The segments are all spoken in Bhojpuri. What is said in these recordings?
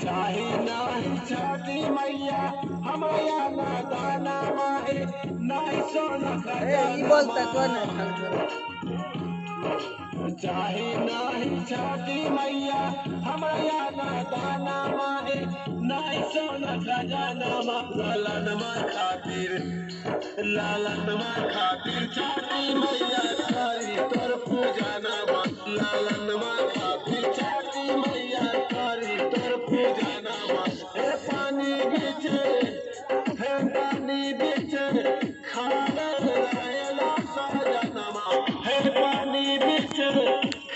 चाही नाही छठी मैया हमारा ना दाना माहे नहीं सोना ई बोलता कौन है चाही नहीं छठी मैया हमारा ना दाना माहे नहीं सोना खजाना लालन खातिर छठी मैया करी तोर पूजा नामा लालन खातिर छठी मैया करी तोर पूजा नामा हे पानी बिच खाना लायला सजनमा हे पानी बिच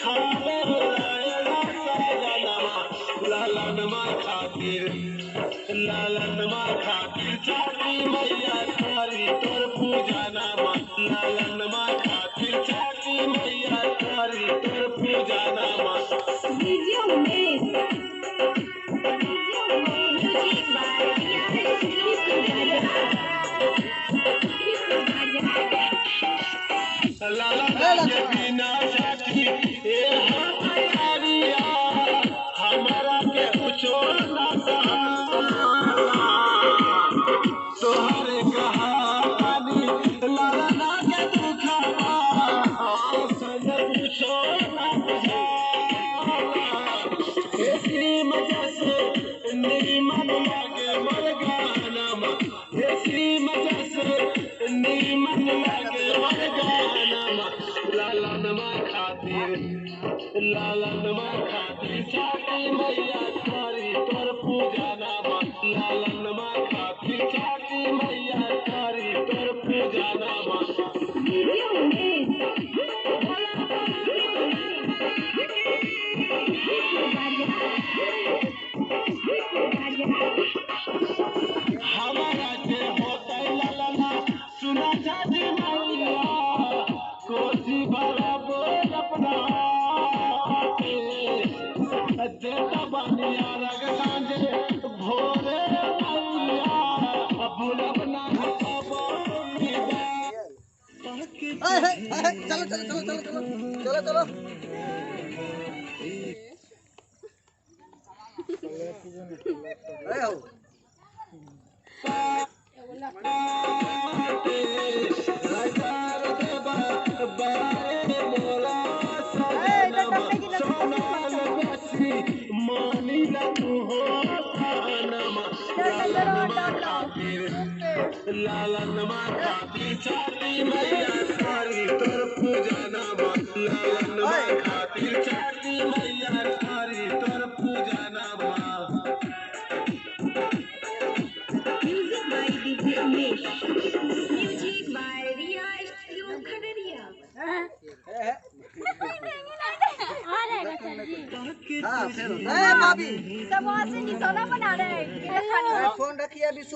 खाना लायला सजनमा लालन खातिर छठी मैया करी तोर पूजा नामा लालन खातिर छठी मैया करी तोर पूजा नामा लालन के बिना छठी हमारा के कुछो ना तोहरे कहानी लालना के दुखवा संग कुछो ना श्रीम जैसे नीमन लागे मरगाना श्रीम जैसे नीमन लागे मरगाना लालन खातिर छठी मैया करी तोर पूजा नामा लालन खातिर छठी मैया करी तोर पूजा नामा हमारा जे होता लालना सुना छठी मैया कोसी भरा बोल अपना देता बनिया रग सांझे भोरे मैया भूलब ना चलो चलो चलो चलो चलो चलो चलो आओ लालन खातिर छठी मैया करी तोर पूजा नामा लालन खातिर छठी मैया करी तोर पूजा नामा Music by Riya Studio Khadaria. हां भाभी सब वहां से निशाना बना रहे हैं फोन रखिए अभी शूट